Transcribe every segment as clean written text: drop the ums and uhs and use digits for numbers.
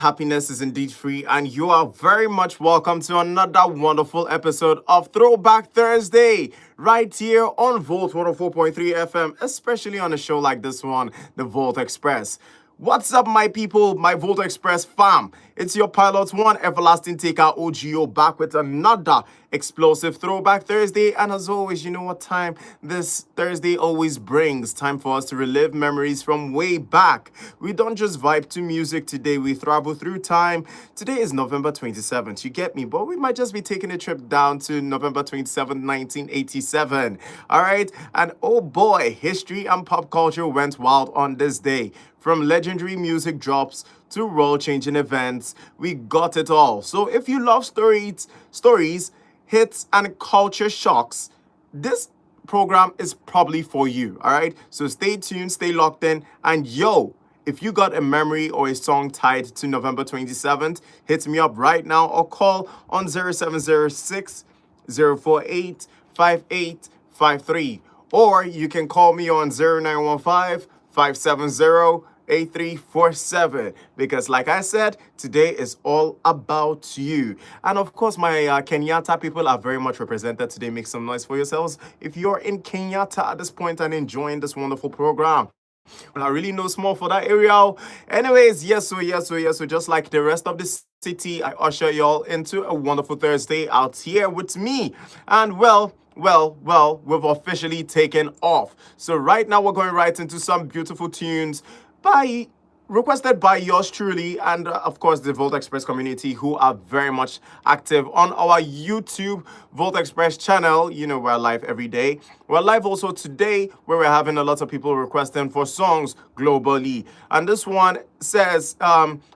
Happiness is indeed free, and you are very much welcome to another wonderful episode of Throwback Thursday, right here on Volt 104.3 FM, especially on a show like this one, the Volt Express. What's up, my people, my Volt Express fam? It's your pilot one, Everlasting Taker OGO, back with another explosive Throwback Thursday. And as always, you know what time this Thursday always brings? Time for us to relive memories from way back. We don't just vibe to music today, we travel through time. Today is November 27th, you get me? But we might just be taking a trip down to November 27th, 1987. All right? And oh boy, history and pop culture went wild on this day. From legendary music drops to world-changing events, we got it all. So if you love stories, hits, and culture shocks, this program is probably for you. All right. So stay tuned, stay locked in, and yo. If you got a memory or a song tied to November 27th, hit me up right now or call on 0706 048 5853. Or you can call me on 0915 570 8347, because like I said, today is all about you. And of course, my Kenyatta people are very much represented today. Make some noise for yourselves if you're in Kenyatta at this point and enjoying this wonderful program. Well, I really know small for that area. Anyways, yes, so just like the rest of the city, I usher y'all into a wonderful Thursday out here with me. And we've officially taken off. So right now we're going right into some beautiful tunes by requested by yours truly and of course the Volt Express community, who are very much active on our YouTube Volt Express channel. You know, we're live every day. We're live also today, where we're having a lot of people requesting for songs globally. And this one says,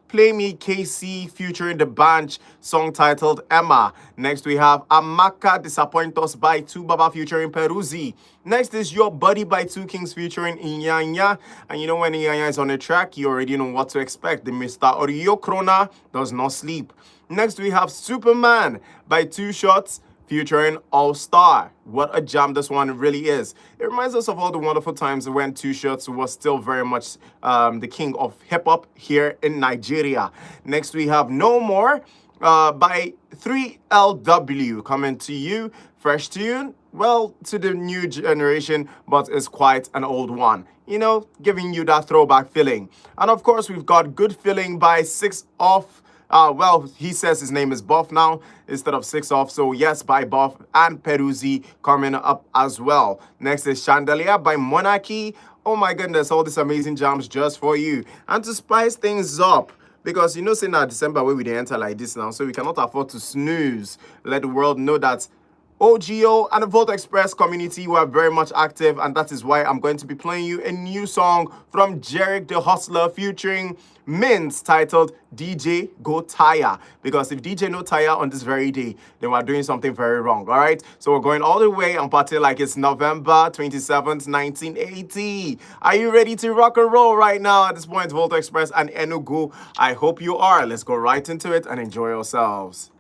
play me KC featuring the Bunch, song titled Emma. Next we have Amaka Disappoint Us by Two Baba featuring Peruzzi. Next is Your Buddy by Two Kings featuring Inyanya. And you know, when Inyanya is on the track, you already know what to expect. The Mr. Oriyo Krona does not sleep. Next we have Superman by Two Shots featuring All Star. What a jam this one really is. It reminds us of all the wonderful times when Two Shots was still very much the king of hip hop here in Nigeria. Next we have No More by 3LW coming to you. Fresh tune, well, to the new generation, but it's quite an old one. You know, giving you that throwback feeling. And of course, we've got Good Feeling by Six Off. Well, he says his name is Buff now instead of Six Off. So yes, by Buff and Peruzzi coming up as well. Next is Chandelier by Monarchy. Oh my goodness, all these amazing jams just for you. And to spice things up, because you know, say now December where we dey enter like this now, so we cannot afford to snooze. Let the world know that OGO and the Volt Express community were very much active, and that is why I'm going to be playing you a new song from Jerick the Hustler featuring Mints titled DJ Go Tire. Because if DJ no tire on this very day, then we're doing something very wrong, all right? So we're going all the way and party like it's November 27th, 1980. Are you ready to rock and roll right now at this point, Volt Express and Enugu? I hope you are. Let's go right into it and enjoy yourselves.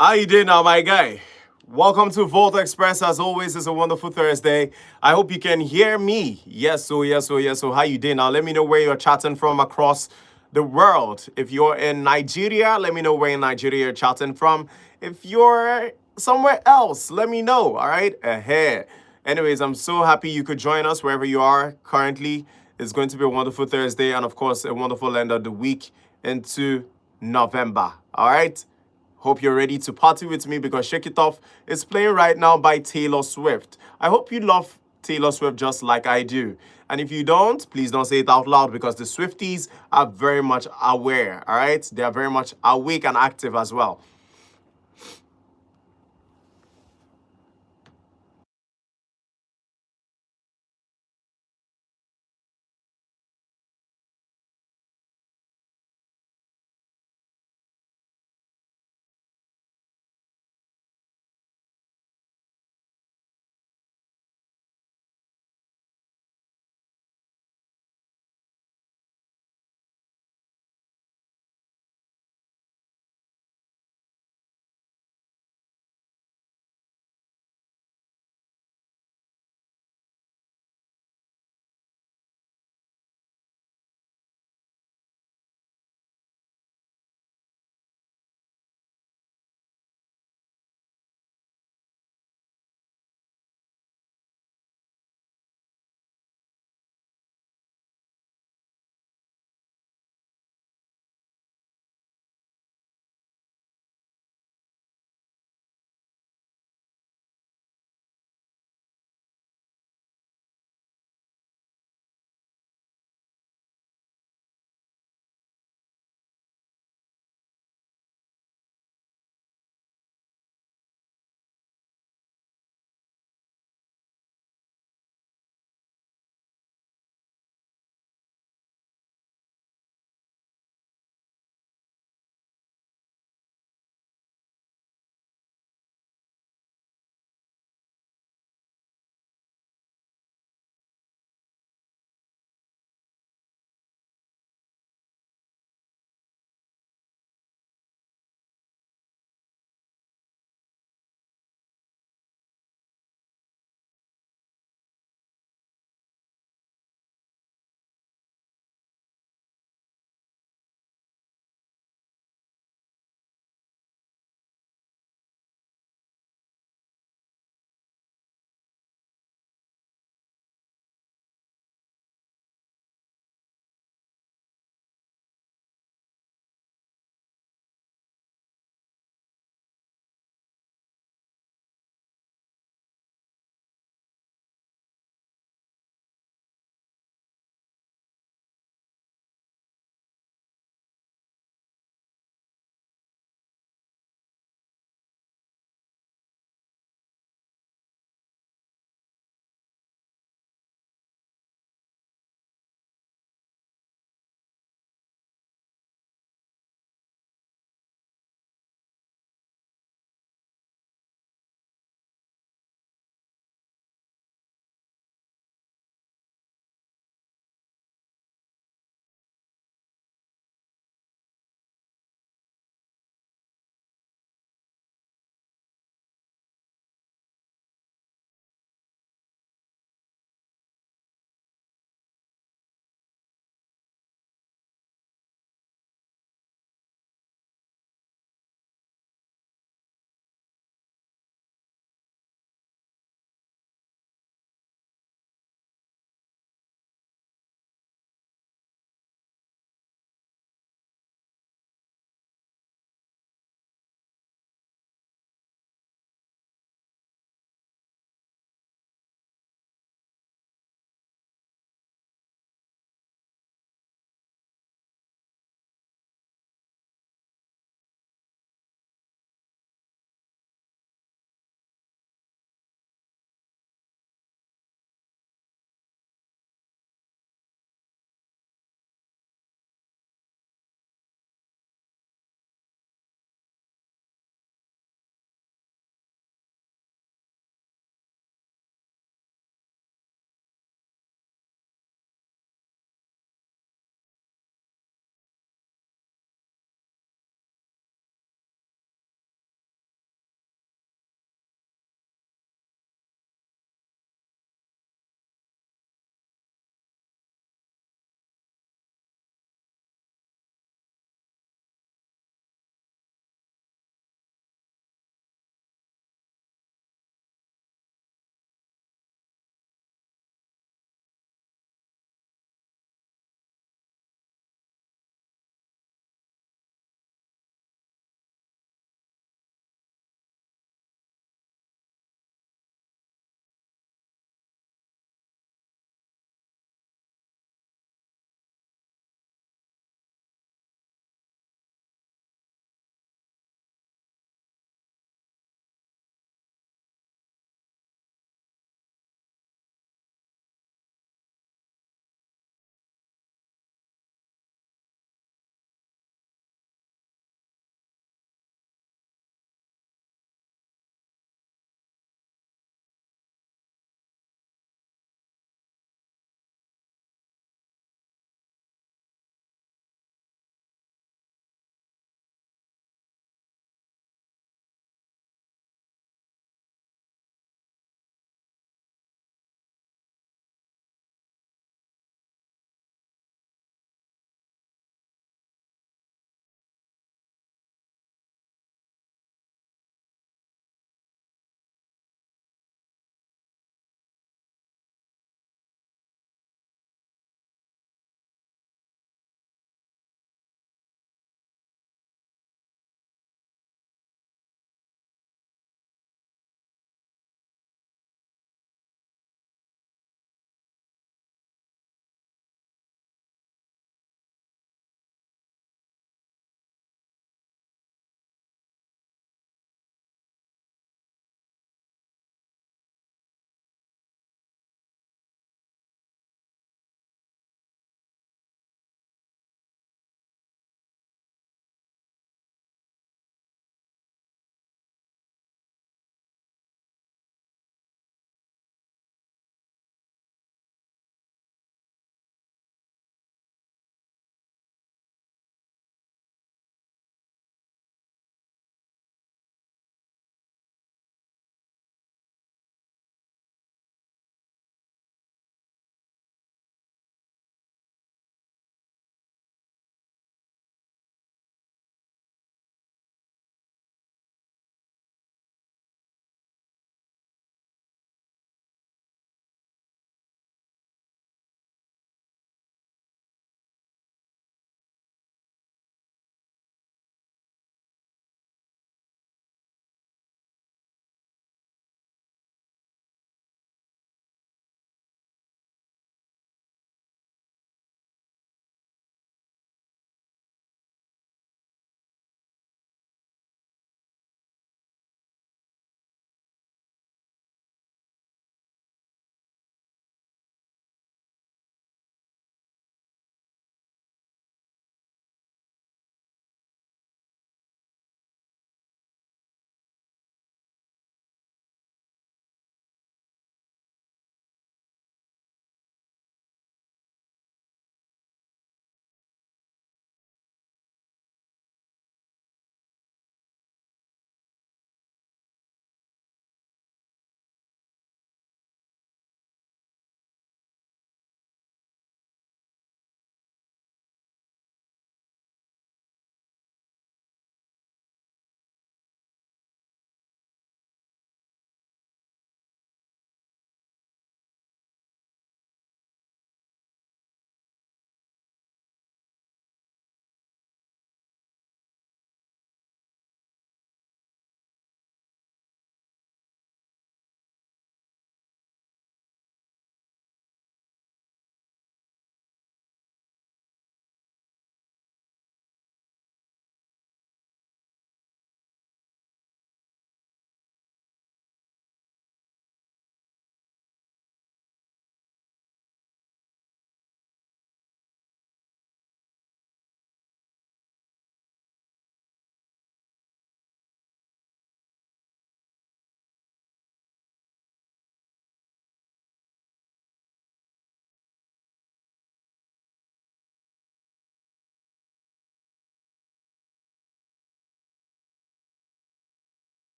How you doing now, my guy? Welcome to Volt Express. As always, it's a wonderful Thursday. I hope you can hear me. Yes. So how you doing now? Let me know where you're chatting from across the world. If you're in Nigeria, let me know where in Nigeria you're chatting from. If you're somewhere else, let me know. All right, ahead. Anyways, I'm so happy you could join us wherever you are currently. It's going to be a wonderful Thursday and, of course, a wonderful end of the week into November. All right. Hope you're ready to party with me because Shake It Off is playing right now by Taylor Swift. I hope you love Taylor Swift just like I do. And if you don't, please don't say it out loud because the Swifties are very much aware, all right? They are very much awake and active as well.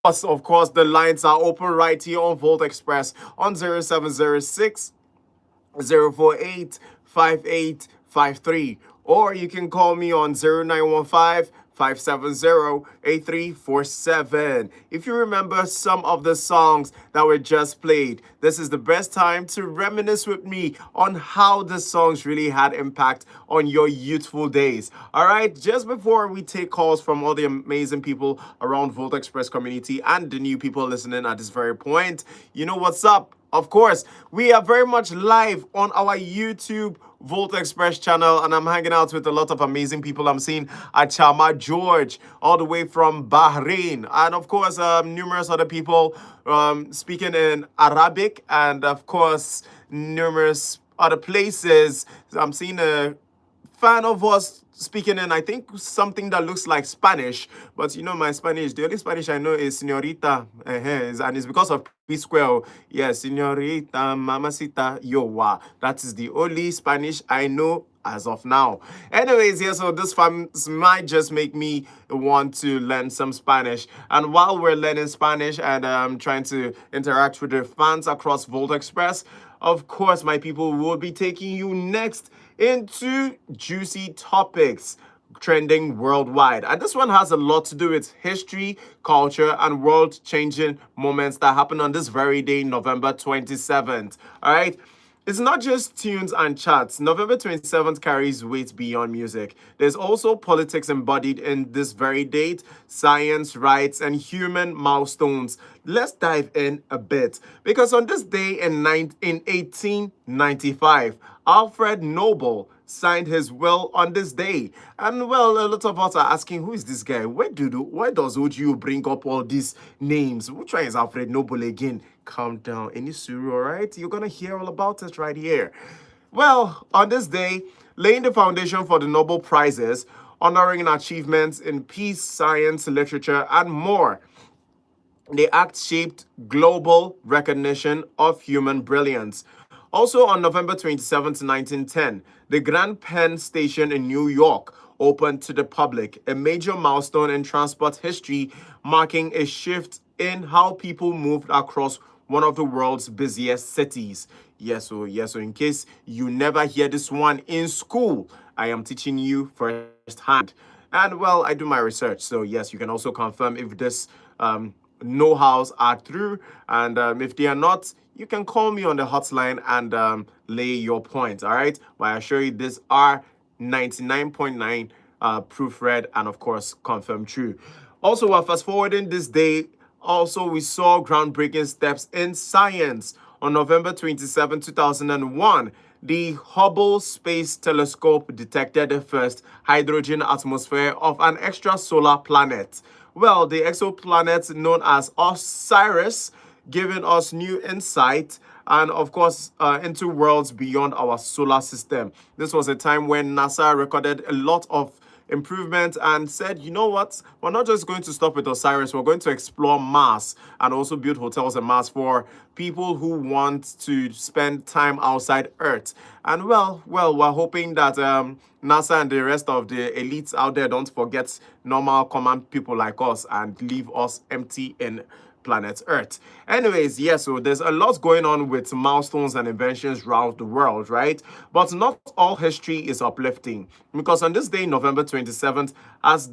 Of course, the lines are open right here on Volt Express on 0706 048 5853, or you can call me on 0915 570 8347. If you remember some of the songs that were just played, this is the best time to reminisce with me on how the songs really had impact on your youthful days. All right, just before we take calls from all the amazing people around Volt Express community and the new people listening at this very point, you know what's up? Of course, we are very much live on our YouTube Volt Express channel, and I'm hanging out with a lot of amazing people. I'm seeing Achama George, all the way from Bahrain, and of course, numerous other people speaking in Arabic, and of course, numerous other places. I'm seeing a fan of us speaking in, I think, something that looks like Spanish, but you know my Spanish, the only Spanish I know is señorita, and it's because of P Square. Yes, señorita, mamacita, yowa. That is the only Spanish I know as of now. Anyways, yeah, so this might just make me want to learn some Spanish. And while we're learning Spanish and trying to interact with the fans across Volt Express, of course, my people will be taking you next into juicy topics trending worldwide. And this one has a lot to do with history, culture, and world-changing moments that happened on this very day, November 27th. All right? It's not just tunes and charts. November 27th carries weight beyond music. There's also politics embodied in this very date, science, rights, and human milestones. Let's dive in a bit. Because on this day in 1895, Alfred Nobel signed his will on this day. And well, a lot of us are asking, who is this guy? Why does Oju bring up all these names? Which one is Alfred Nobel again? Calm down. Any suru, all right? You're going to hear all about it right here. Well, on this day, laying the foundation for the Nobel Prizes, honoring achievements in peace, science, literature, and more. The act shaped global recognition of human brilliance. Also on November 27, 1910, the Grand Penn Station in New York opened to the public, a major milestone in transport history, marking a shift in how people moved across one of the world's busiest cities. So in case you never hear this one in school, I am teaching you firsthand. And well, I do my research, so yes, you can also confirm if this know-hows are true, and if they are not, you can call me on the hotline and lay your point, all right? But I assure you, these are 99.9 proofread and, of course, confirmed true. Also, while fast forwarding this day, also we saw groundbreaking steps in science. On November 27, 2001, the Hubble Space Telescope detected the first hydrogen atmosphere of an extrasolar planet. Well, the exoplanet known as Osiris, giving us new insight and, of course, into worlds beyond our solar system. This was a time when NASA recorded a lot of improvement and said, you know what, we're not just going to stop with Osiris, we're going to explore Mars and also build hotels on Mars for people who want to spend time outside Earth. And well, we're hoping that NASA and the rest of the elites out there don't forget normal common people like us and leave us empty in planet Earth. Anyways, so there's a lot going on with milestones and inventions around the world, right? But not all history is uplifting, because on this day, November 27th, has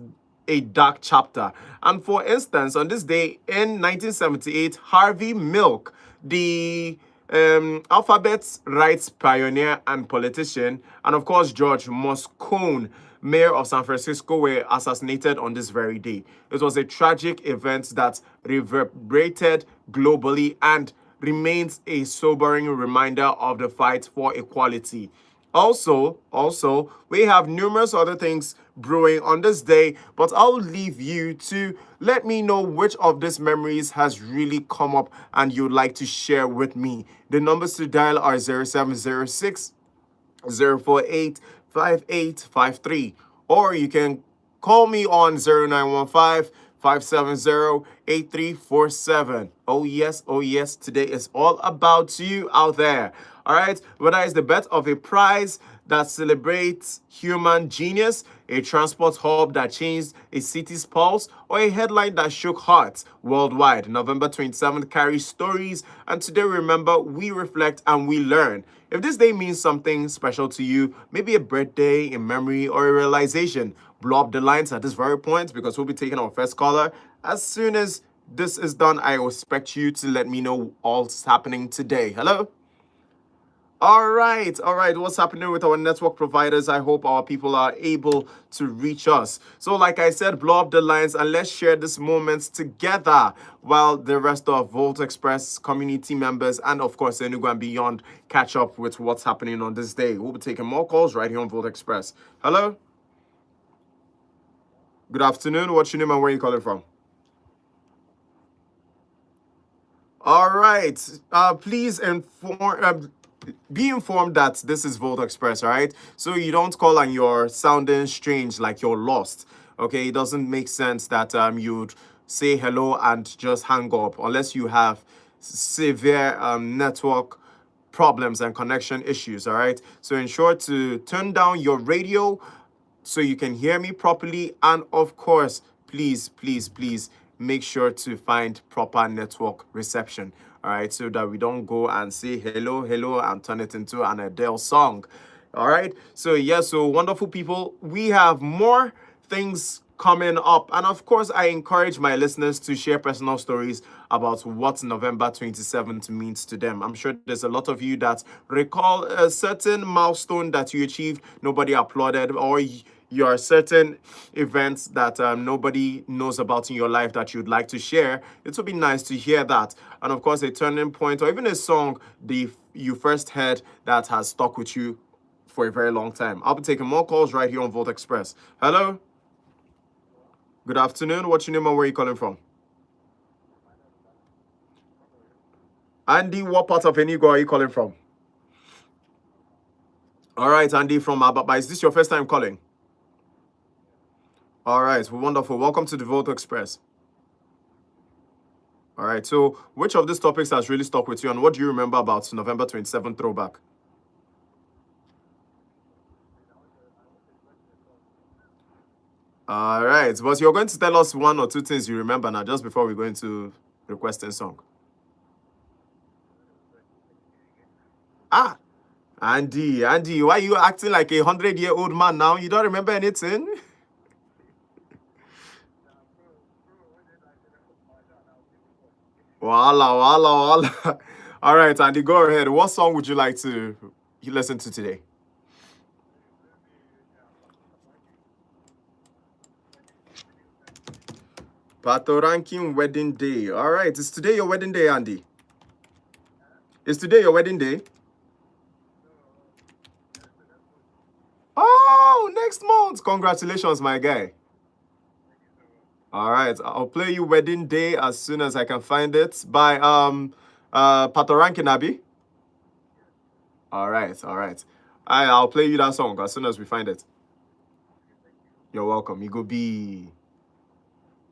a dark chapter. And for instance, on this day in 1978, Harvey Milk, the alphabet rights pioneer and politician, and of course George Moscone, mayor of San Francisco, were assassinated on this very day. It was a tragic event that reverberated globally and remains a sobering reminder of the fight for equality. Also, we have numerous other things brewing on this day, but I'll leave you to let me know which of these memories has really come up and you'd like to share with me. The numbers to dial are 0706 048 5853, or you can call me on 0915 570 8347. Oh yes, today is all about you out there. All right, whether it's the birth of a prize that celebrates human genius, a transport hub that changed a city's pulse, or a headline that shook hearts worldwide. November 27th carries stories, and today remember, we reflect and we learn. If this day means something special to you, maybe a birthday, a memory, or a realization, blow up the lines at this very point because we'll be taking our first caller. As soon as this is done, I expect you to let me know all's happening today. Hello? All right, all right. What's happening with our network providers? I hope our people are able to reach us. So, like I said, blow up the lines and let's share this moment together while the rest of Volt Express community members and, of course, Enugu and beyond catch up with what's happening on this day. We'll be taking more calls right here on Volt Express. Hello? Good afternoon. What's your name and where are you calling from? All right. Please be informed that this is Volt Express, all right? So you don't call and you're sounding strange like you're lost, okay? It doesn't make sense that you'd say hello and just hang up unless you have severe network problems and connection issues, all right? So ensure to turn down your radio so you can hear me properly. And of course, please, please, please make sure to find proper network reception. All right, so that we don't go and say hello, hello, and turn it into an Adele song. All right, so yes, so wonderful people, we have more things coming up. And of course, I encourage my listeners to share personal stories about what November 27th means to them. I'm sure there's a lot of you that recall a certain milestone that you achieved, nobody applauded, or your certain events that nobody knows about in your life that you'd like to share. It would be nice to hear that. And of course, a turning point or even a song you first heard that has stuck with you for a very long time. I'll be taking more calls right here on Volt Express. Hello? Good afternoon. What's your name and where are you calling from? Andy, what part of Enugu are you calling from? All right, Andy from Ababa. Is this your first time calling? All right, wonderful. Welcome to the Volt Express. All right, so which of these topics has really stuck with you and what do you remember about November 27th throwback? All right, but you're going to tell us one or two things you remember now just before we go into requesting song. Ah, Andy, why are you acting like a 100-year-old man now? You don't remember anything? Wala. All right, Andy, go ahead. What song would you like to listen to today? Pato Ranking Wedding Day. All right, is today your wedding day, Andy? Is today your wedding day? Oh, next month. Congratulations, my guy. All right, I'll play you Wedding Day as soon as I can find it by Pato Ranking Abi. All right, all right. I'll play you that song as soon as we find it. You're welcome. You go be.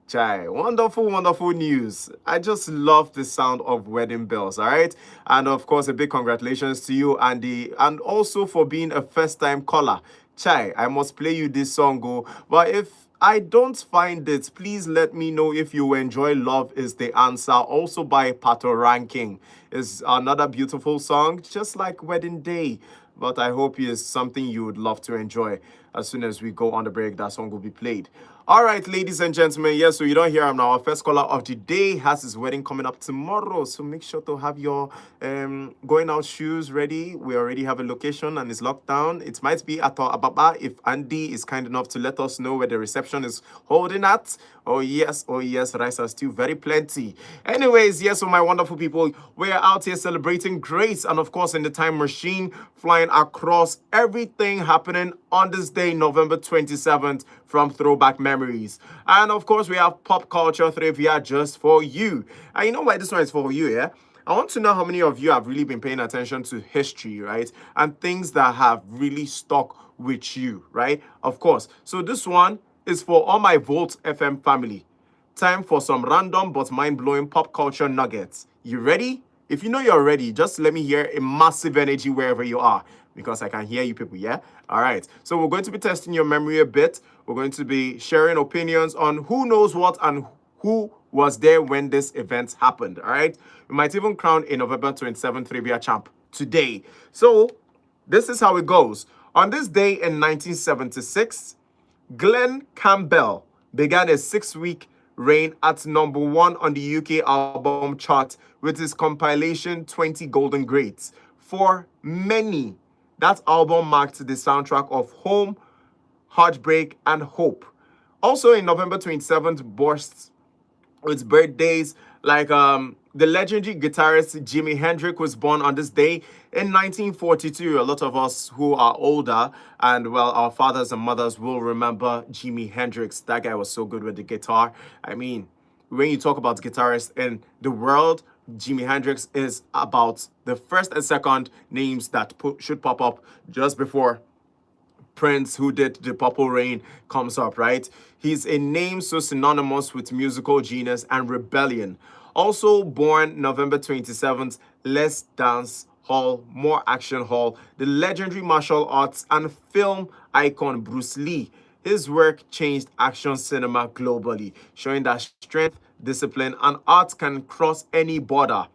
Chai, wonderful, wonderful news. I just love the sound of wedding bells, all right? And of course, a big congratulations to you, Andy, and also for being a first-time caller. Chai, I must play you this song, go. But if I don't find it, please let me know if you enjoy Love is the Answer, also by Pato Ranking. It's another beautiful song, just like Wedding Day. But I hope it's something you would love to enjoy. As soon as we go on the break, that song will be played. All right, ladies and gentlemen, yes, so you don't hear him now. Our first caller of the day has his wedding coming up tomorrow. So make sure to have your going out shoes ready. We already have a location and it's locked down. It might be at Ababa if Andy is kind enough to let us know where the reception is holding at. Oh yes, rice are still very plenty. Anyways, yes, so my wonderful people, we're out here celebrating grace and of course in the time machine, flying across everything happening on this day, November 27th, from Throwback Memories. And of course, we have pop culture trivia just for you. And you know why this one is for you, yeah? I want to know how many of you have really been paying attention to history, right? And things that have really stuck with you, right? Of course. So this one is for all my Volt FM family. Time for some random but mind-blowing pop culture nuggets. You ready? If you know you're ready, just let me hear a massive energy wherever you are because I can hear you people, yeah? All right. So we're going to be testing your memory a bit. We're going to be sharing opinions on who knows what and who was there when this event happened, all right? We might even crown a November 27th trivia champ today. So this is how it goes. On this day in 1976, Glenn Campbell began a 6-week reign at #1 on the UK album chart with his compilation 20 Golden Greats. For many, that album marked the soundtrack of Home, Heartbreak, and Hope. Also in November 27th, bursts with birthdays like the legendary guitarist Jimi Hendrix was born on this day in 1942. A lot of us who are older and well, our fathers and mothers will remember Jimi Hendrix. That guy was so good with the guitar. I mean, when you talk about guitarists in the world, Jimi Hendrix is about the first and second names that should pop up just before Prince, who did the Purple Rain, comes up, right? He's a name so synonymous with musical genius and rebellion. Also born November 27th, less dance hall, more action hall, the legendary martial arts and film icon Bruce Lee. His work changed action cinema globally, showing that strength, discipline, and art can cross any border.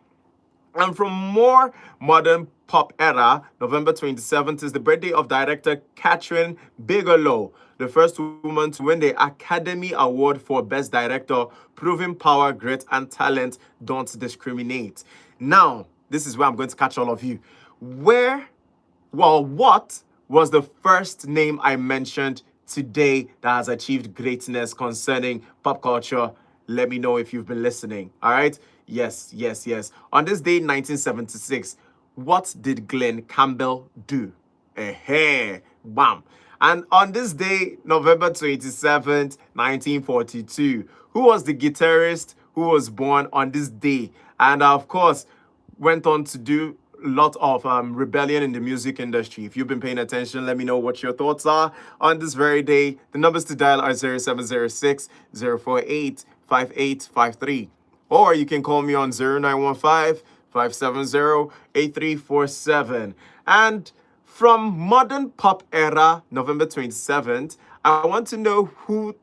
And from more modern pop era, November 27th is the birthday of director Catherine Bigelow, the first woman to win the Academy Award for Best Director, proving power, grit, and talent don't discriminate. Now, this is where I'm going to catch all of you. What was the first name I mentioned today that has achieved greatness concerning pop culture? Let me know if you've been listening. All right. Yes, yes, yes. On this day, 1976, what did Glenn Campbell do? Bam. And on this day, November 27th, 1942, who was the guitarist who was born on this day? And of course, went on to do a lot of rebellion in the music industry. If you've been paying attention, let me know what your thoughts are on this very day. The numbers to dial are 0706 048 5853. Or you can call me on 0915 570 8347. And from modern pop era, November 27th, I want to know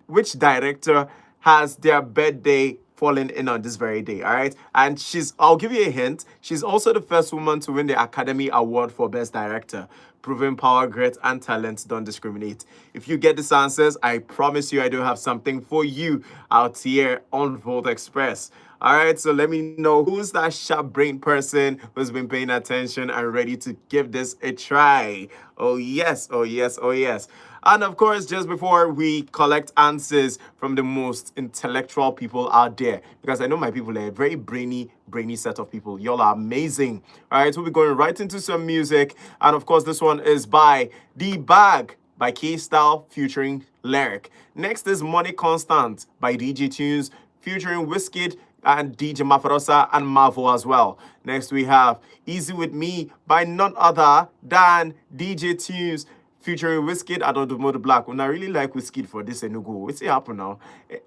which director has their birthday falling in on this very day, all right? And I'll give you a hint, she's also the first woman to win the Academy Award for Best Director, proving power, grit, and talent don't discriminate. If you get these answers, I promise you I do have something for you out here on Volt Express. All right, so let me know who's that sharp brain person who's been paying attention and ready to give this a try. Oh yes, oh yes, oh yes. And of course, just before we collect answers from the most intellectual people out there, because I know my people are a very brainy set of people. Y'all are amazing. All right, we'll be going right into some music. And of course, this one is by The Bag by K-Style featuring Lyric. Next is Money Constant by DJ Tunes featuring Wizkid and DJ Mafarosa and Mavo as well. Next we have Easy With Me by none other than DJ Tunes featuring Wizkid and Odumodu Black. And I really like Wizkid for this Enugu. What's it happen now?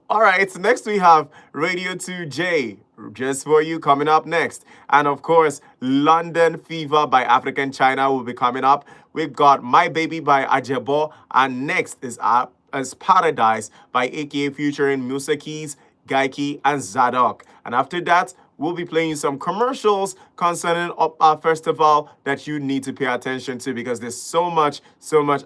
All right, next we have Radio 2J, just for you, coming up next. And of course, London Fever by African China will be coming up. We've got My Baby by Ajebo. And next is Paradise by AKA featuring Musa Keys, Gaiki, and Zadok. And after that, we'll be playing some commercials concerning our festival that you need to pay attention to because there's so much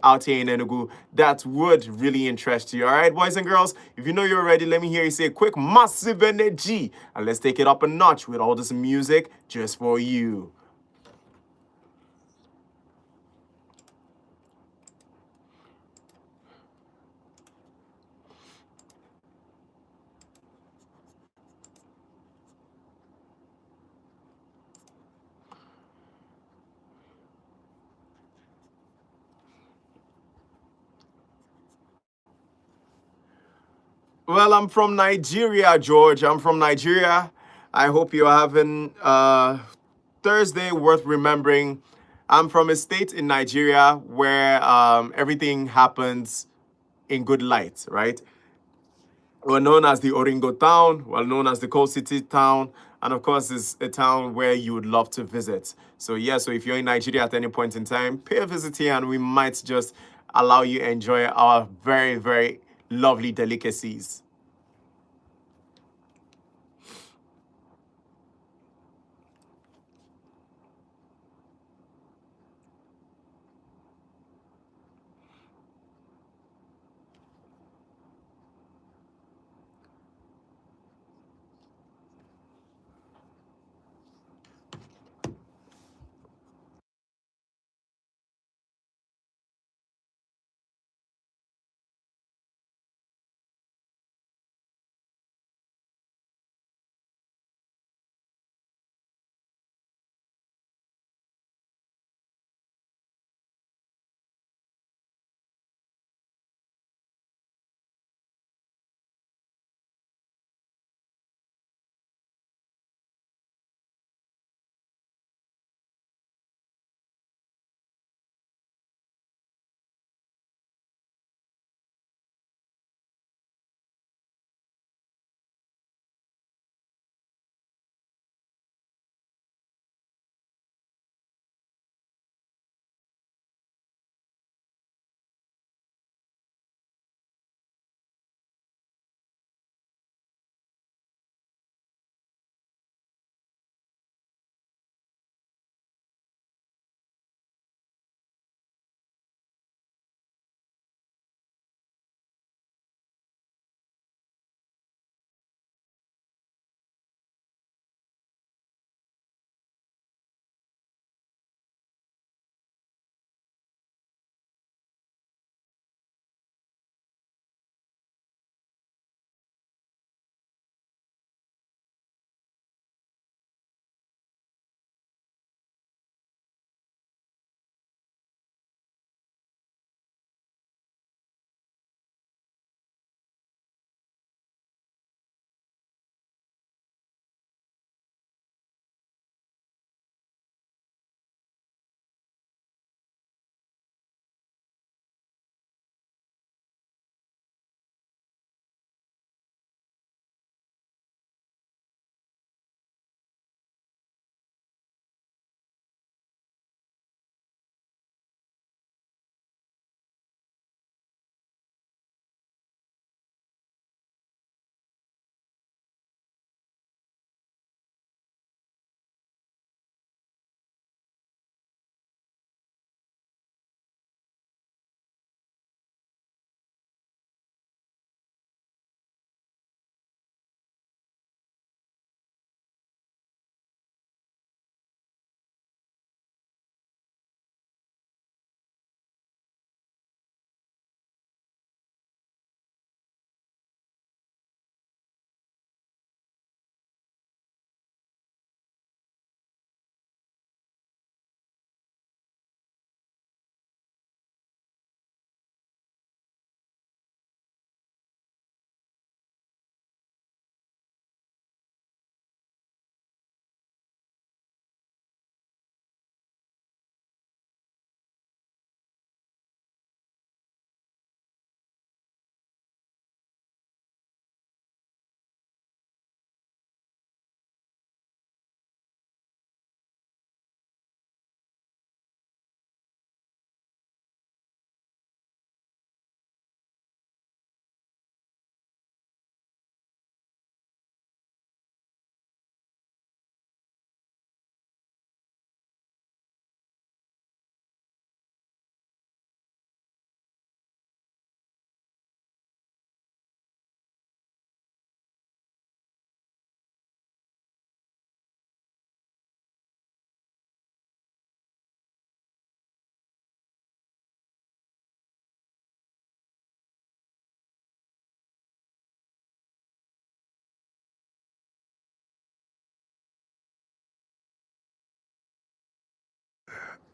out here in Enugu that would really interest you. All right, boys and girls, if you know you're ready, let me hear you say a quick massive energy. And let's take it up a notch with all this music just for you. Well, I'm from Nigeria, George. I'm from Nigeria. I hope you're having Thursday worth remembering. I'm from a state in Nigeria where everything happens in good light, right? We're known as the Oringo town. We're known as the Coal City town. And of course, it's a town where you would love to visit. So yeah, so if you're in Nigeria at any point in time, pay a visit here and we might just allow you enjoy our very, very lovely delicacies.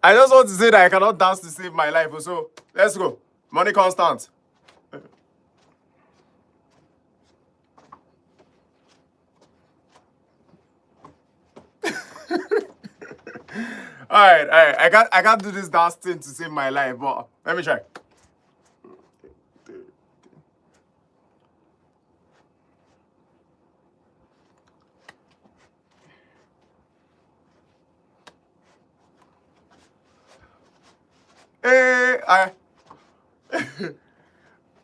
I just want to say that I cannot dance to save my life. So let's go. Money constant. All right. I can't do this dance thing to save my life, but let me try.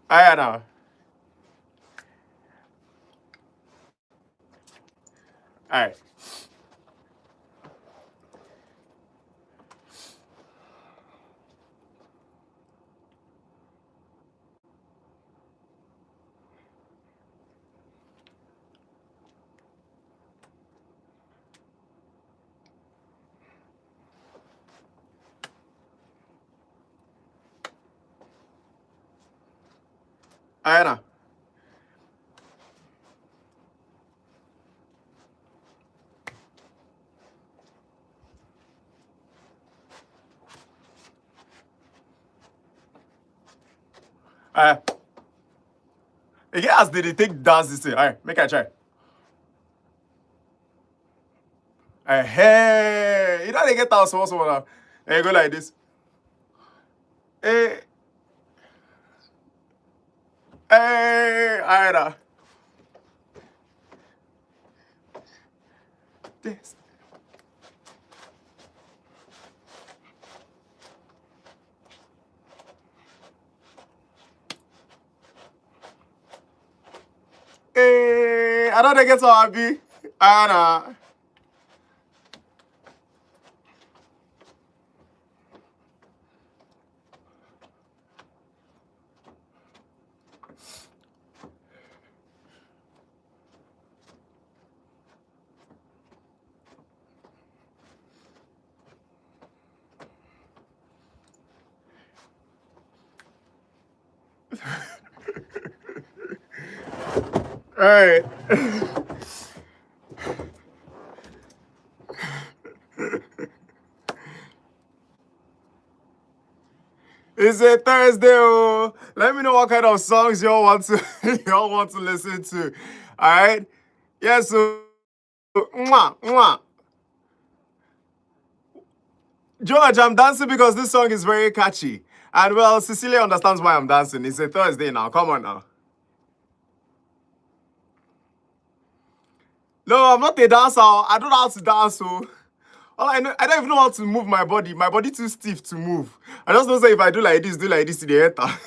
I know. All right. I know. Uh, again, as they take dance this thing. All right, make I try. Hey, you know they get out small small now. And you go like this. Hey, hey, I know. This. Hey, I know they get so happy. I know. All right. It's a Thursday. Oh. Let me know what kind of songs y'all want to y'all want to listen to. All right. Yeah. So, mwah, mwah. George, I'm dancing because this song is very catchy. And well, Cecilia understands why I'm dancing. It's a Thursday now. Come on now. No, I'm not a dancer. I don't know how to dance. So all I know, I don't even know how to move my body. My body too stiff to move. I just know say if I do like this, in the enter.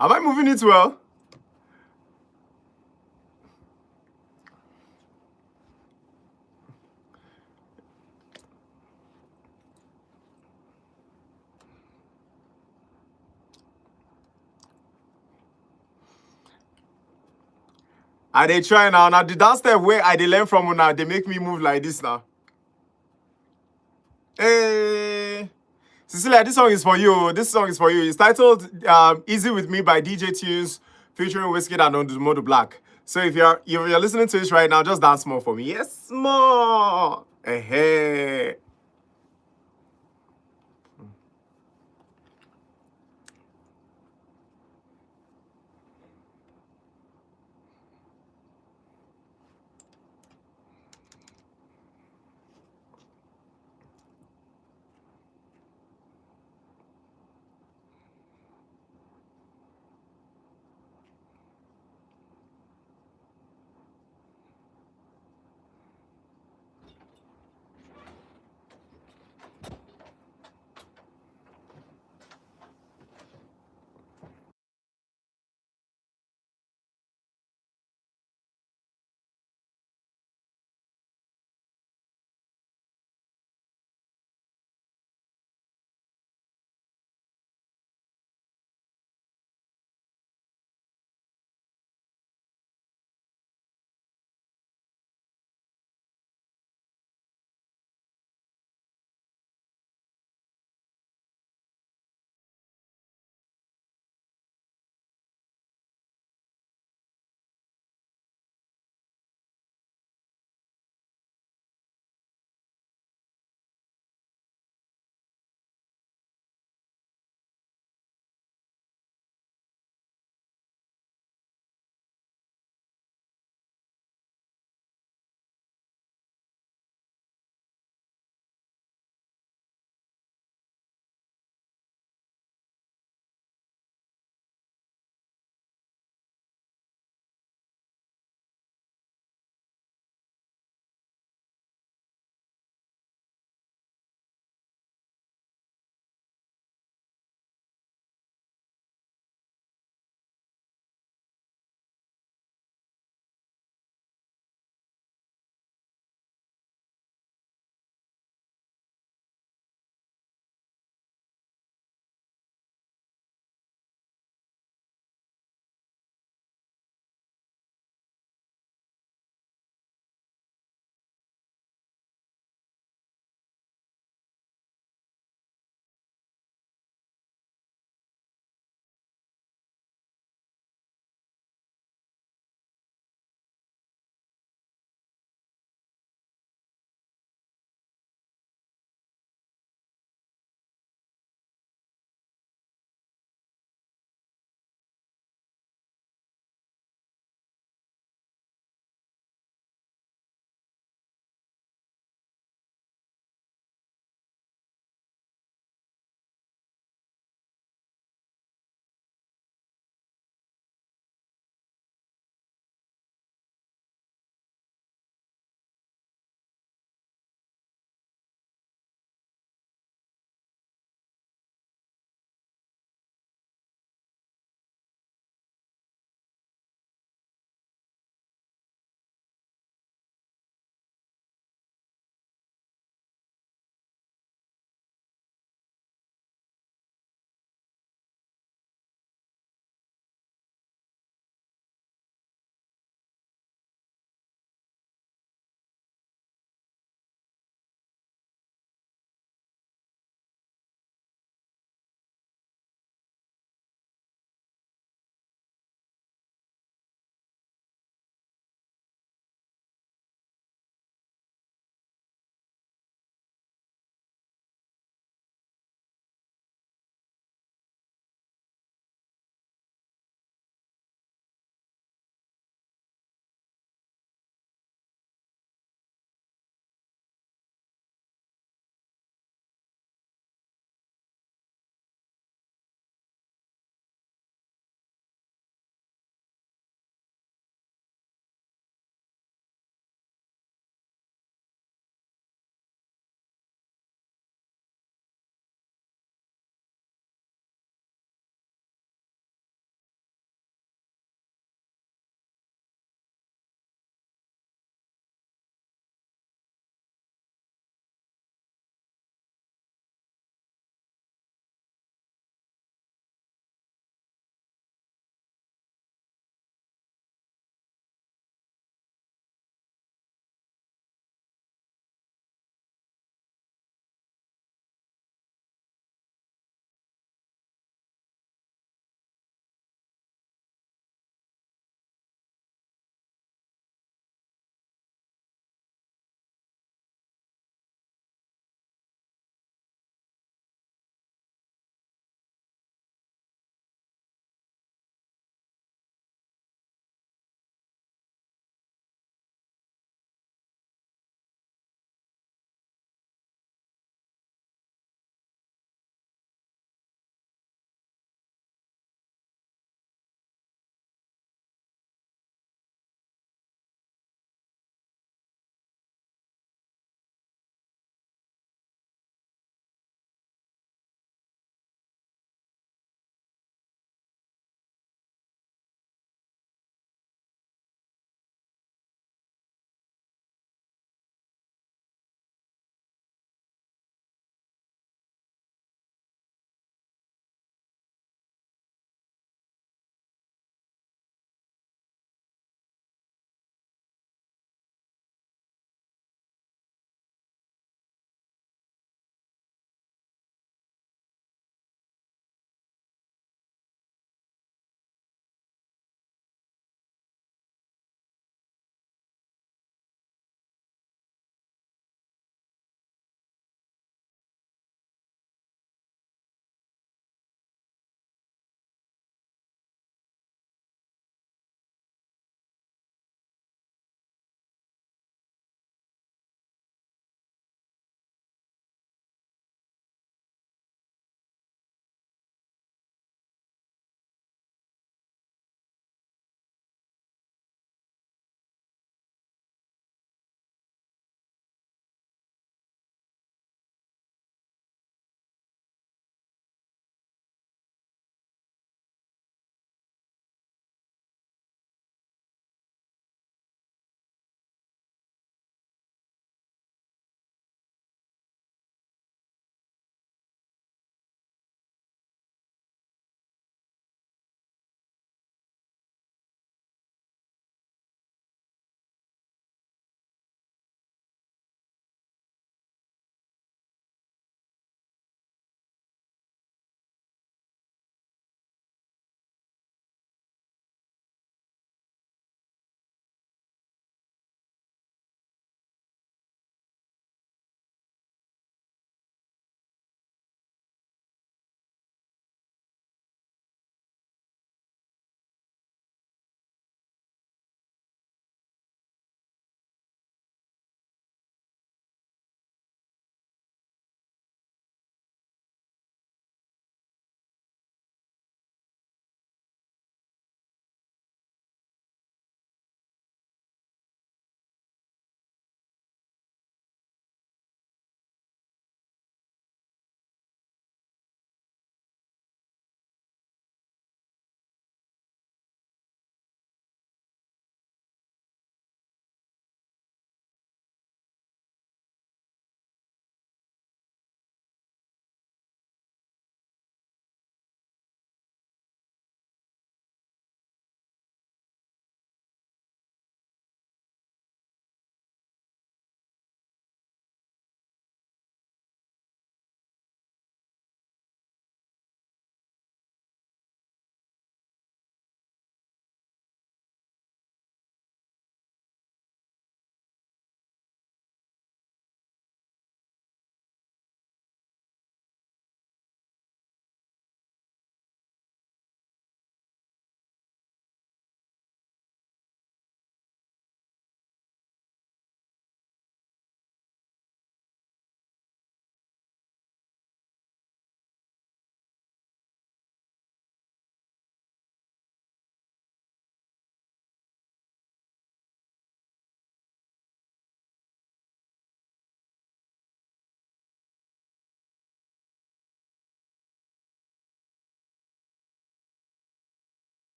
Am I moving it well? I they try now. Now the dance step where I they learn from now, they make me move like this now. Hey, Cecilia, this song is for you. This song is for you. It's titled "Easy with Me" by DJ Tunes, featuring Whiskey and Modo Black. So if you're listening to this right now, just dance more for me. Yes, more. Hey.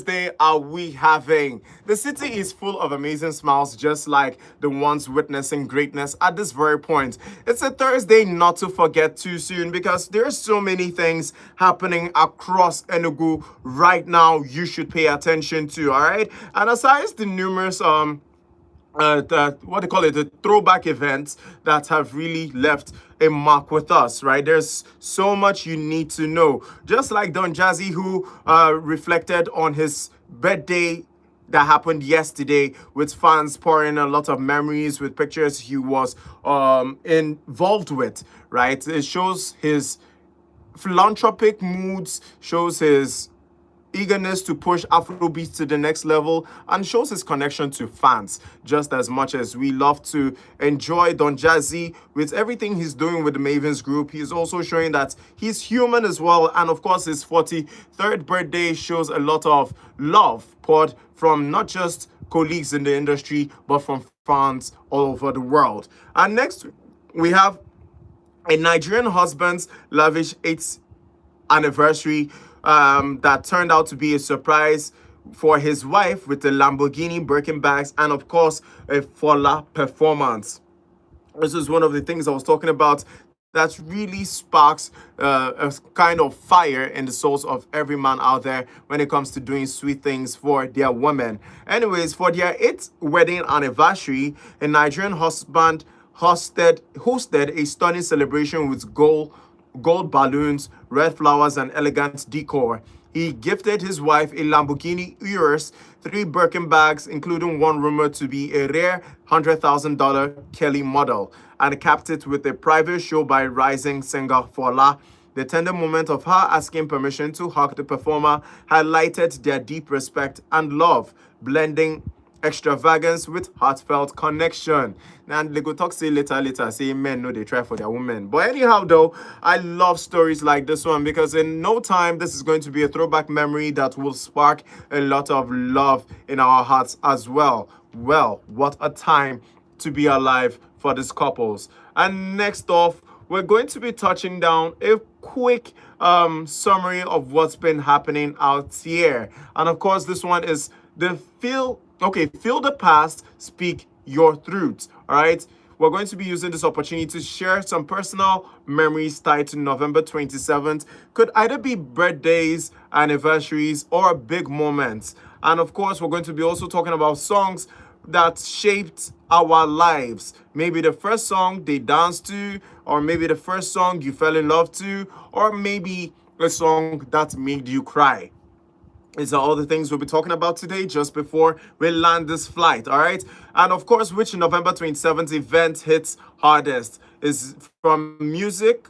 Thursday are we having? The city is full of amazing smiles, just like the ones witnessing greatness at this very point. It's a Thursday not to forget too soon because there's so many things happening across Enugu right now you should pay attention to, all right? And aside the numerous what they call it, the throwback events that have really left a mark with us, right? There's so much you need to know. Just like Don Jazzy, who reflected on his birthday that happened yesterday with fans pouring a lot of memories with pictures he was involved with, right? It shows his philanthropic moods, shows his eagerness to push Afrobeat to the next level, and shows his connection to fans just as much as we love to enjoy Don Jazzy with everything he's doing with the Mavens group. He's also showing that he's human as well, and of course his 43rd birthday shows a lot of love poured from not just colleagues in the industry but from fans all over the world. And next we have a Nigerian husband's lavish 8th anniversary that turned out to be a surprise for his wife with the Lamborghini Birkin bags and, of course, a Fola performance. This is one of the things I was talking about that really sparks a kind of fire in the souls of every man out there when it comes to doing sweet things for their women. Anyways, for their 8th wedding anniversary, a Nigerian husband hosted a stunning celebration with gold balloons, red flowers, and elegant decor. He gifted his wife a Lamborghini Urus, 3 Birkin bags, including one rumored to be a rare $100,000 Kelly model, and capped it with a private show by rising singer Fola. The tender moment of her asking permission to hug the performer highlighted their deep respect and love, blending extravagance with heartfelt connection. And they go talk say later, say men know they try for their women. But anyhow though, I love stories like this one because in no time, this is going to be a throwback memory that will spark a lot of love in our hearts as well. Well, what a time to be alive for these couples. And next off, we're going to be touching down a quick summary of what's been happening out here. And of course, this one is the feel the past, speak your truth. All right. We're going to be using this opportunity to share some personal memories tied to November 27th. Could either be birthdays, anniversaries, or big moments. And of course, we're going to be also talking about songs that shaped our lives. Maybe the first song they danced to, or maybe the first song you fell in love to, or maybe a song that made you cry. These are all the things we'll be talking about today just before we land this flight, all right? And of course, which November 27th event hits hardest is from music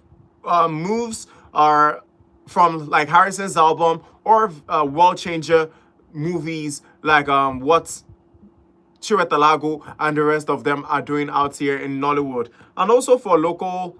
moves are from like Harrison's album or World Changer movies like what Chiwetalago and the rest of them are doing out here in Nollywood. And also for local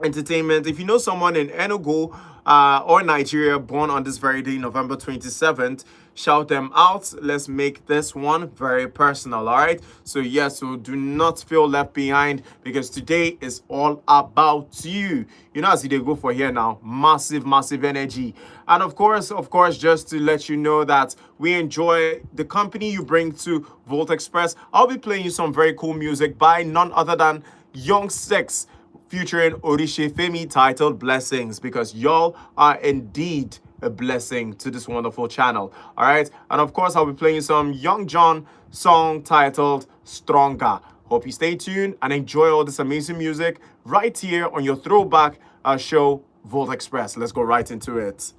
entertainment, if you know someone in Enugu or Nigeria born on this very day, November 27th, shout them out. Let's make this one very personal, all right? So yes, so do not feel left behind because today is all about you. You know, as they go for here now, massive energy. And of course, just to let you know that we enjoy the company you bring to Volt Express. I'll be playing you some very cool music by none other than Young Six, featuring Orishe Femi, titled Blessings, because y'all are indeed a blessing to this wonderful channel. All right. And of course, I'll be playing some Young John song titled Stronger. Hope you stay tuned and enjoy all this amazing music right here on your throwback show, Volt Express. Let's go right into it.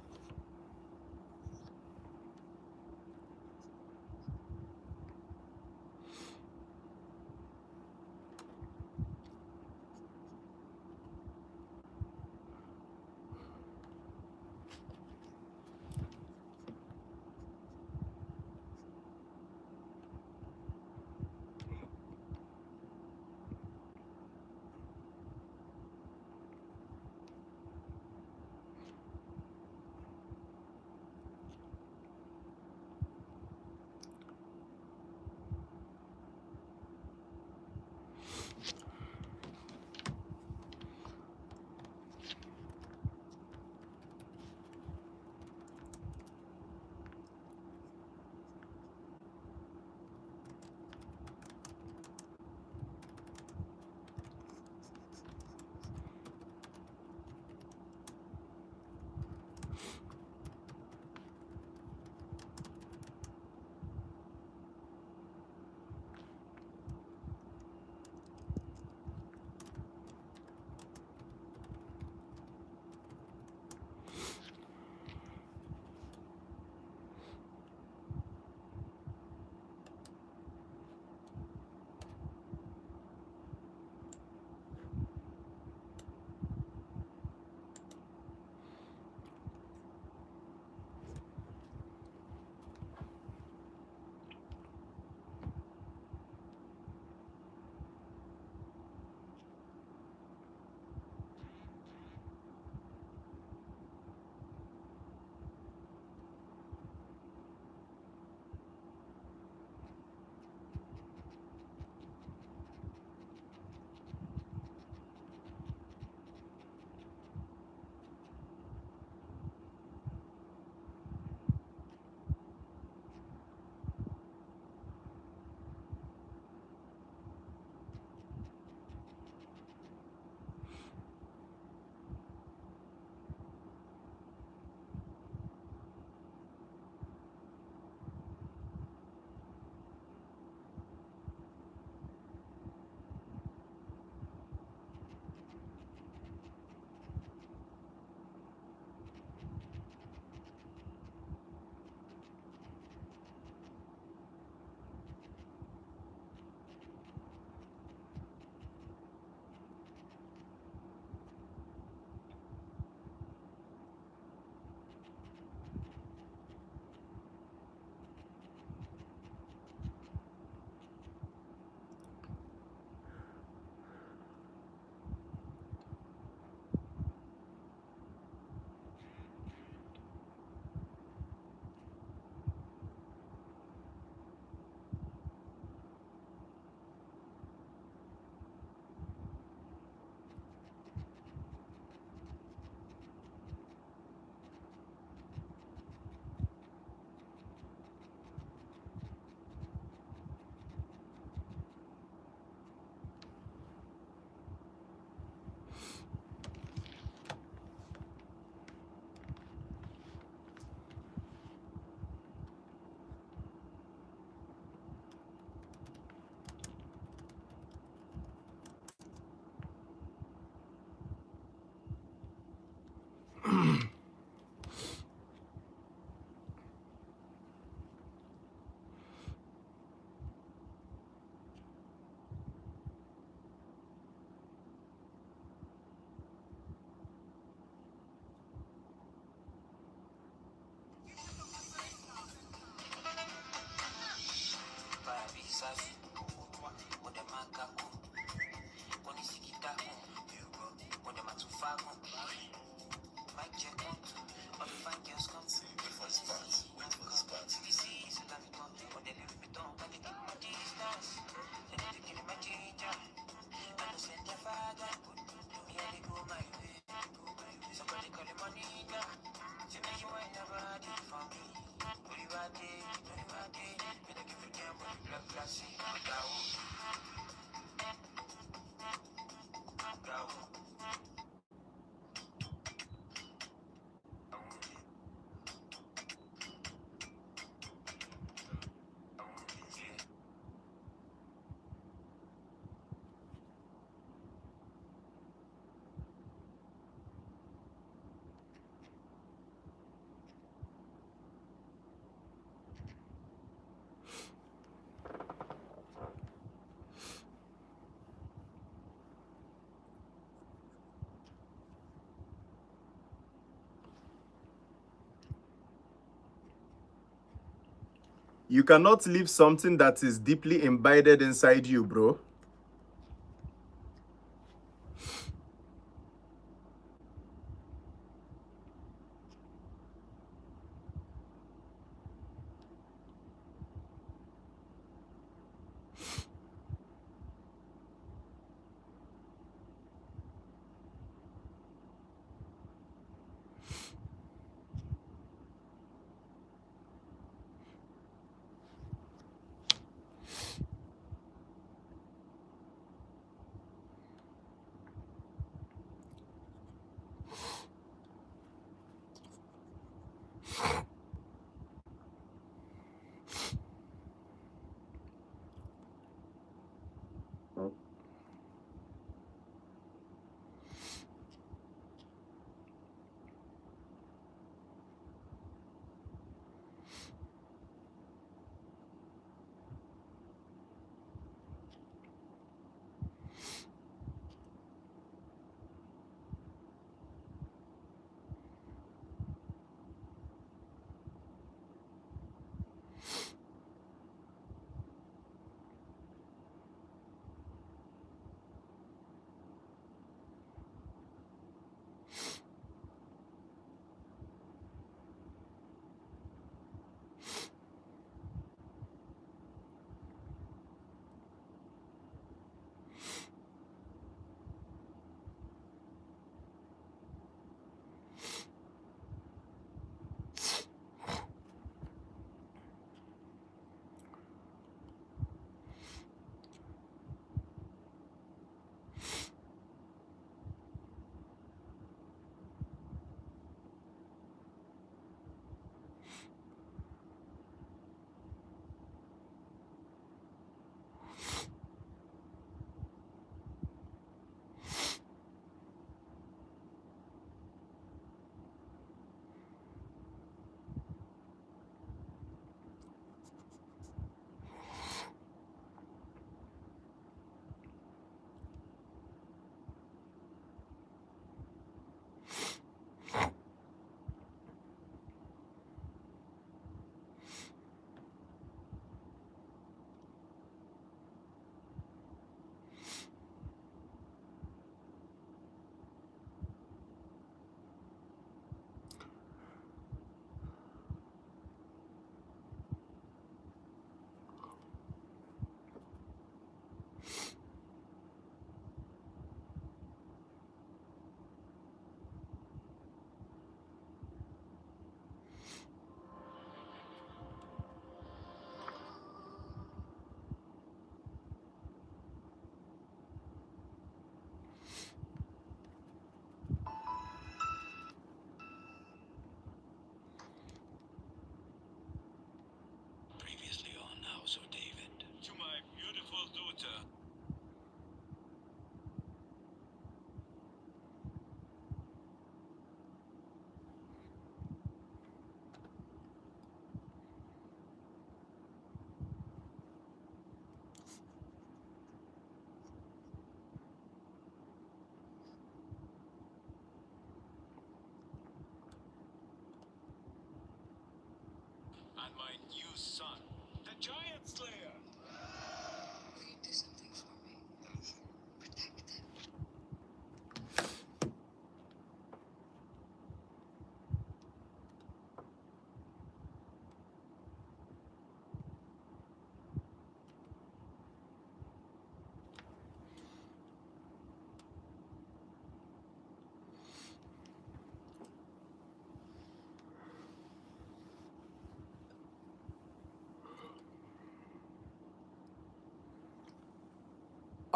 You cannot leave something that is deeply embedded inside you, bro.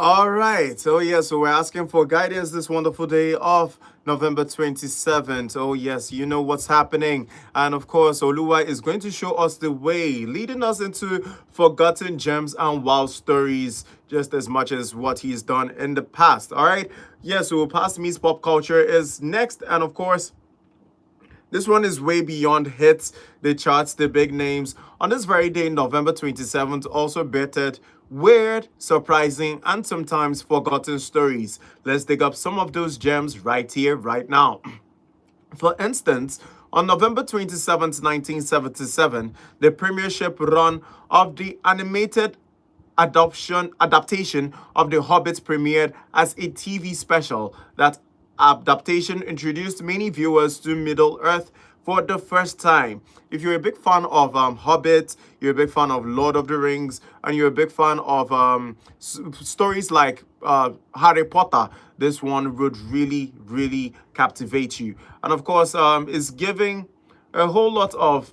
All right. So we're asking for guidance this wonderful day of November 27th. Oh, yes, you know what's happening. And of course, Oluwa is going to show us the way, leading us into forgotten gems and wild stories, just as much as what he's done in the past. All right. Yes, so Past Meets Pop Culture is next. And of course, this one is way beyond hits, the charts, the big names. On this very day, November 27th, also bettered weird, surprising, and sometimes forgotten stories. Let's dig up some of those gems right here, right now. For instance, on November 27th, 1977, the premiership run of the animated adaptation of The Hobbit premiered as a TV special. That adaptation introduced many viewers to Middle Earth for the first time. If you're a big fan of Hobbit, you're a big fan of Lord of the Rings, and you're a big fan of stories like Harry Potter, this one would really, really captivate you. And of course, it's giving a whole lot of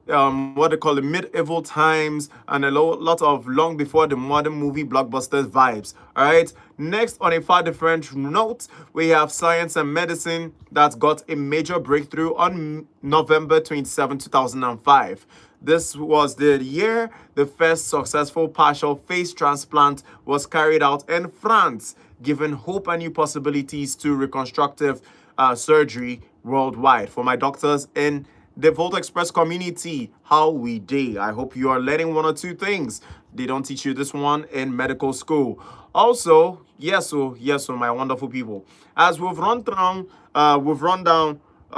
what they call the medieval times and a lot of long before the modern movie blockbusters vibes. All right. Next, on a far different note, we have science and medicine that got a major breakthrough on November 27, 2005. This was the year the first successful partial face transplant was carried out in France, giving hope and new possibilities to reconstructive surgery worldwide. For my doctors in the Volt Express community, how we day. I hope you are learning one or two things. They don't teach you this one in medical school. Also, yes, my wonderful people. As we've run down a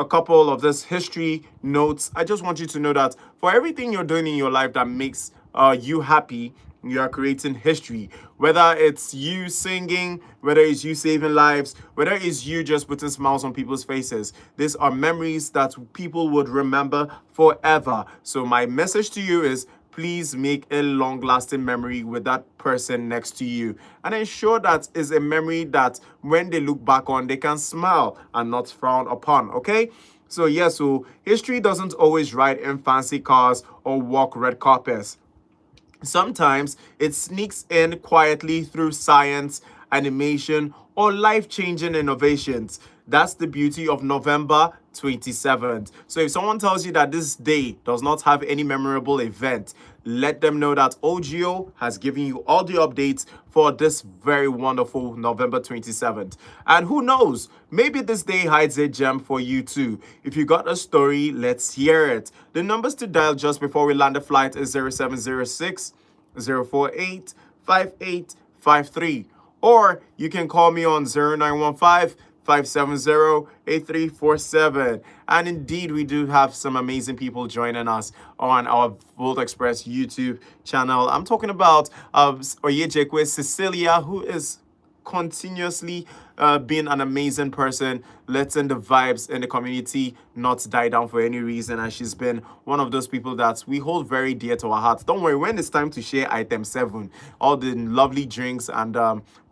couple of this history notes. I just want you to know that for everything you're doing in your life that makes you happy, you are creating history. Whether it's you singing, whether it's you saving lives, whether it's you just putting smiles on people's faces, these are memories that people would remember forever. So my message to you is, please make a long-lasting memory with that person next to you, and ensure that is a memory that when they look back on, they can smile and not frown upon. Okay. So so history doesn't always ride in fancy cars or walk red carpets. Sometimes it sneaks in quietly through science, animation, or life changing innovations. That's the beauty of November 27th. So if someone tells you that this day does not have any memorable event, let them know that OGO has given you all the updates for this very wonderful November 27th. And who knows, maybe this day hides a gem for you too. If you got a story, let's hear it. The numbers to dial just before we land the flight is 0706 048 5853. Or you can call me on 0915 570-8347. And indeed, we do have some amazing people joining us on our Volt Express YouTube channel. I'm talking about Oyejekwe Cecilia, who is continuously being an amazing person, letting the vibes in the community not die down for any reason. And she's been one of those people that we hold very dear to our hearts. Don't worry, when it's time to share item 7, all the lovely drinks and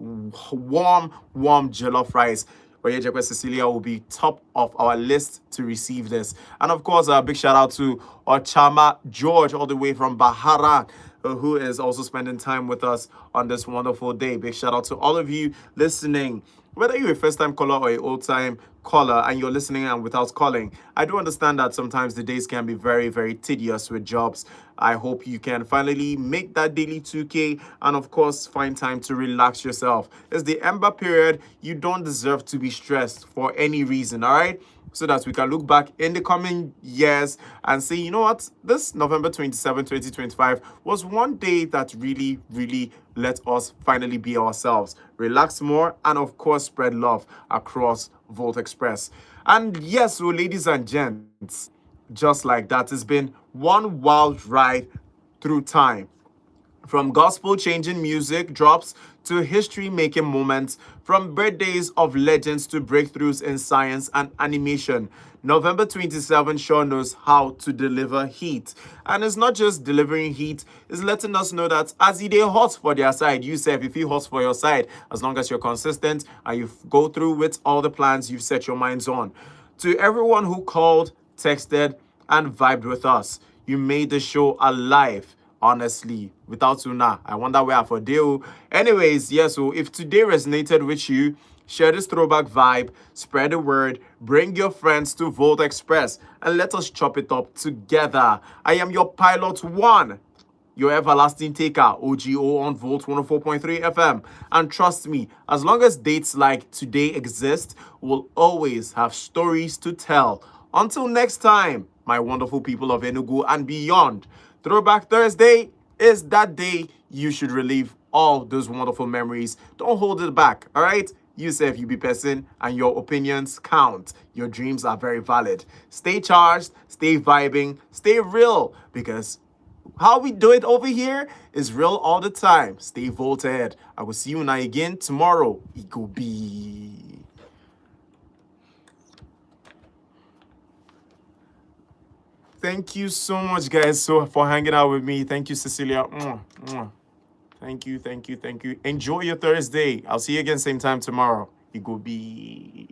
warm jollof rice, Oyejekwe Cecilia will be top of our list to receive this. And of course, a big shout out to Ochama George, all the way from Bahara, who is also spending time with us on this wonderful day. Big shout out to all of you listening. Whether you're a first-time caller or an old-time caller and you're listening and without calling, I do understand that sometimes the days can be very, very tedious with jobs. I hope you can finally make that daily 2K and, of course, find time to relax yourself. It's the Ember period. You don't deserve to be stressed for any reason, all right? So that we can look back in the coming years and say, you know what, this November 27, 2025 was one day that really, really let us finally be ourselves, relax more, and of course, spread love across Volt Express. And yes, so ladies and gents, just like that, it's been one wild ride through time. From gospel-changing music drops to history-making moments, from birthdays of legends to breakthroughs in science and animation, November 27 sure knows how to deliver heat. And it's not just delivering heat, it's letting us know that as they hot for their side, you say if you hot for your side, as long as you're consistent and you go through with all the plans you've set your minds on. To everyone who called, texted, and vibed with us, you made the show alive. Honestly, without Una, I wonder where I for deal. Anyways, yeah, so if today resonated with you, share this throwback vibe, spread the word, bring your friends to Volt Express, and let us chop it up together. I am your pilot one, your everlasting taker, OGO on Volt 104.3 FM. And trust me, as long as dates like today exist, we'll always have stories to tell. Until next time, my wonderful people of Enugu and beyond, Throwback Thursday is that day you should relive all those wonderful memories. Don't hold it back, all right? You say if you be person and your opinions count. Your dreams are very valid. Stay charged, stay vibing, stay real, because how we do it over here is real all the time. Stay volted. I will see you now again tomorrow. It could be. Thank you so much, guys, for hanging out with me. Thank you, Cecilia. Mwah, mwah. Thank you, thank you, thank you. Enjoy your Thursday. I'll see you again same time tomorrow. It could be.